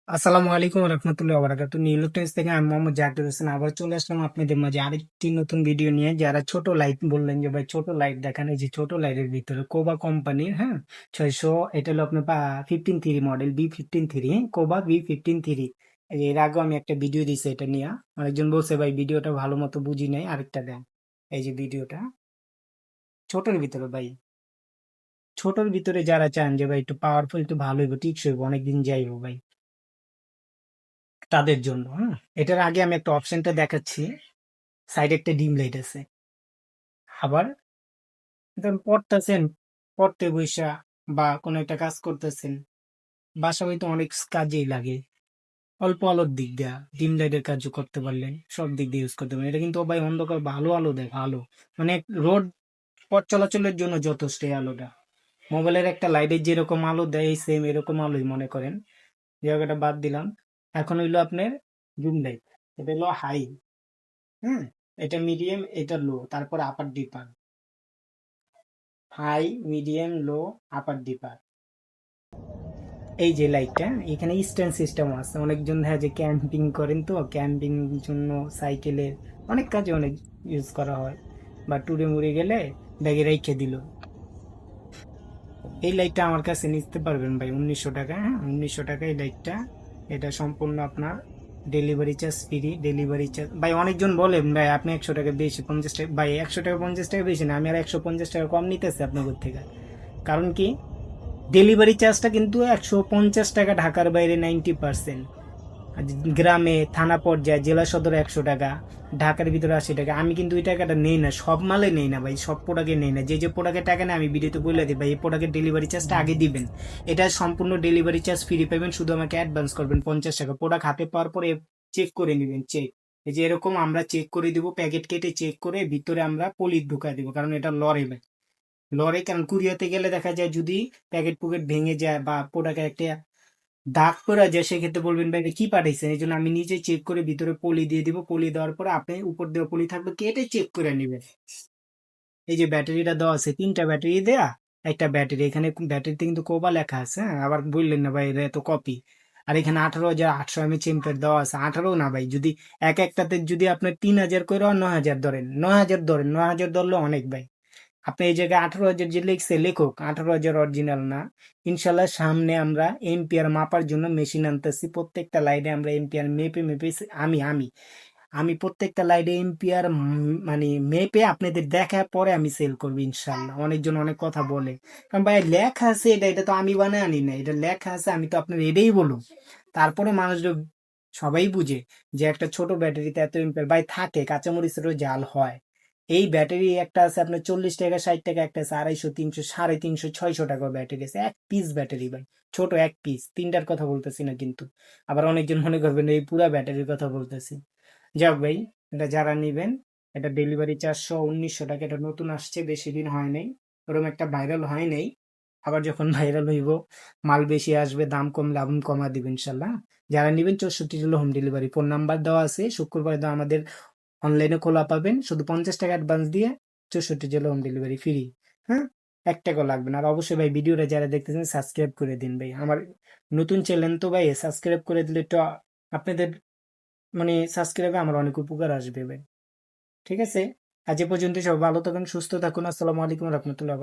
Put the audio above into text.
আসসালামু আলাইকুম রহমতুল্লাহ বারাকাতুহু। নিউ ইলেকট্রনিক্স থেকে আমি মোহাম্মদ জাকির হোসেন আবার চলে আসলাম আপনাদের মাঝে আরেকটি নতুন ভিডিও নিয়ে। যারা ছোট লাইট বললেন যে ভাই ছোট লাইট দেখান, এই যে ছোট লাইটের ভিতরে কোবা কোম্পানির, হ্যাঁ, 600, এটা হলো আপনার 15 থ্রি মডেল, B15 3, কোবা B15 3। এর আগে আমি একটা ভিডিও দিছি এটা নিয়ে। অনেকজন বলছে ভাই ভিডিওটা ভালো মতো বুঝি নাই, আরেকটা দেন। এই যে ভিডিওটা ছোটর ভিতরে ভাই, ছোটর ভিতরে যারা চান যে ভাই একটু পাওয়ারফুল, একটু ভালো হইব, টিকসই হইব, অনেকদিন যাইবো ভাই, তাদের জন্য। হ্যাঁ, এটার আগে আমি একটা অপশনটা দেখাচ্ছি। সাইডে একটা ডিম লাইট আছে। আবার ধরুন পড়তেছেন, পড়তে বইসা বা কোনো একটা কাজ করতেছেন, বাসা হয়তো অনেক কাজেই লাগে। অল্প আলোর দিক দিয়া ডিম লাইটের কাজও করতে পারলেন, সব দিক দিয়ে ইউজ করতে পারলেন। এটা কিন্তু ভাই অন্ধকার ভালো আলো দেয়, ভালো, মানে রোড পথ চলাচলের জন্য যথেষ্ট এই আলোটা। মোবাইলের একটা লাইটের যেরকম আলো দেয় সেম এরকম আলোই মনে করেন। যে জায়গাটা বাদ দিলাম। এখন হইলো আপনার ডিম লাইট। এটা হলো হাই, হ্যাঁ, এটা মিডিয়াম, এটা লো, তারপর আপার ডিপার, হাই, মিডিয়াম, লো, আপার ডিপার। এই যে লাইটটা এখানে স্ট্যান্ড সিস্টেম আছে। অনেকজন হ্যাঁ যে ক্যাম্পিং করেন, তো ক্যাম্পিং জন্য সাইকেলের অনেক কাজে অনেক ইউজ করা হয়, বা ট্যুরে মুড়ে গেলে ব্যাগে রেখে দিল। এই লাইটটা আমার কাছে নিতে পারবেন ভাই 1900 টাকা। হ্যাঁ, 1900 টাকা এই লাইটটা। এটা সম্পূর্ণ আপনার delivery charge free. Delivery charge ভাই, অনেকজন বলেন ভাই আপনি 100 টাকা বেশি, 50 টাকা, ভাই 100 টাকা 50 টাকা বেশি না, আমি আর 150 টাকা কম নিতেছি আপনাদের থেকে। কারণ কি, ডেলিভারি চার্জটা কিন্তু 150 টাকা ঢাকার বাইরে 90%। আর গ্রামে থানা পর্যায়ে জেলা সদরে 100 টাকা, ঢাকার ভিতরে 80 টাকা। আমি কিন্তু ওই টাকাটা নেই না, সব মালে নেই না ভাই, সব প্রোডাক্টে নেই না। যে যে প্রোডাক্টের টাকা নেই আমি ভিডিওতে বলে দিই ভাই, এই প্রোডাক্টের ডেলিভারি চার্জটা আগে দিবেন। এটা সম্পূর্ণ ডেলিভারি চার্জ ফ্রি পাবেন, শুধু আমাকে অ্যাডভান্স করবেন 50 টাকা। প্রোডাক্ট হাতে পাওয়ার পরে চেক করে নেবেন, চেক। এই যে এরকম আমরা চেক করে দিব, প্যাকেট কেটে চেক করে ভিতরে আমরা পলি ঢুকাই দিব, কারণ এটা লরে ভাই। লরে কারণ কুরিয়াতে গেলে দেখা যায় যদি প্যাকেট পুকেট ভেঙে যায় বা প্রোডাক্টে একটা দাগ পড়ে যায়, সেক্ষেত্রে বলবেন ভাই এটা কি পাঠাইছেন। এই জন্য আমি নিজে চেক করে ভিতরে পলি দিয়ে দিব। পলি দেওয়ার পরে আপনি উপর দেওয়া পলি থাকবে, কেটে চেক করে নেবেন। এই যে ব্যাটারিটা দেওয়া আছে, 3টা ব্যাটারি দেয়া, একটা ব্যাটারি, এখানে ব্যাটারিতে কিন্তু কোবা লেখা আছে। হ্যাঁ, আবার বললেন না ভাই এটা তো কপি। আর এখানে 18,800 mAh এম্পের দেওয়া আছে। 18 না ভাই, যদি এক একটাতে যদি আপনার 3,000 করে 9,000 ধরেন, 9,000 ধরেন, 9,000 ধরলে অনেক ভাই। আপনি এই জায়গায় 18,000 যে লিখছে লেখক, 18,000 অরিজিনাল না। ইনশাল্লাহ সামনে আমরা এম্পিয়ার মাপার জন্য মেশিন আনতেছি। প্রত্যেকটা লাইনে আমরা এম্পিয়ার মেপে মেপে আমি আমি আমি প্রত্যেকটা লাইনে এম্পিয়ার মানে মেপে আপনাদের দেখার পরে আমি সেল করবো ইনশাল্লাহ। অনেকজন অনেক কথা বলে, কারণ ভাই লেখা আছে, এটা এটা তো আমি বানায় আনি না, এটা লেখা আছে, আমি তো আপনার এটাই বলুন। তারপরে মানুষ সবাই বুঝে যে একটা ছোট ব্যাটারিতে এত এম্পিয়ার ভাই থাকে, কাঁচামরিচেরও জাল হয়। এই ব্যাটারি একটা আছে আপনার 40 টাকা 60 টাকা, একটা আছে 250, 300, 350, 600 টাকা ব্যাটারি আছে। এক পিস ব্যাটারি ভাই, ছোট এক পিস, তিনটার কথা বলতেছি না কিন্তু। আবার অনেকজন মনে করবেন এই পুরা ব্যাটারির কথা বলতেছি। যাক ভাই, এটা যারা নিবেন, এটা ডেলিভারি 419 টাকা। এটা নতুন আসছে, বেশি দিন হয় নাই, ওরকম একটা ভাইরাল হয় নাই। আবার যখন ভাইরাল হইব, মাল বেশি আসবে, দাম কমলে আমি কমা দিব ইনশাল্লাহ। যারা নিবেন 64 জেলা হোম ডেলিভারি। ফোন নাম্বার দেওয়া আছে, শুক্রবার তো আমাদের অনলাইনে খোলা পাবেন। শুধু 50 টাকা অ্যাডভান্স দিয়ে 64 জেলা হোম ডেলিভারি ফ্রি। হ্যাঁ, 1 টাকাও লাগবে না। আর অবশ্যই ভাই ভিডিওটা যারা দেখতেছেন সাবস্ক্রাইব করে দিন ভাই। আমার নতুন চ্যানেল তো ভাই, সাবস্ক্রাইব করে দিলে তো আপনাদের মানে সাবস্ক্রাইবে আমার অনেক উপকার আসবে ভাই। ঠিক আছে, আজ এ পর্যন্ত, সব ভালো থাকুন, সুস্থ থাকুন। আসসালামু আলাইকুম রহমতুল্লাহ।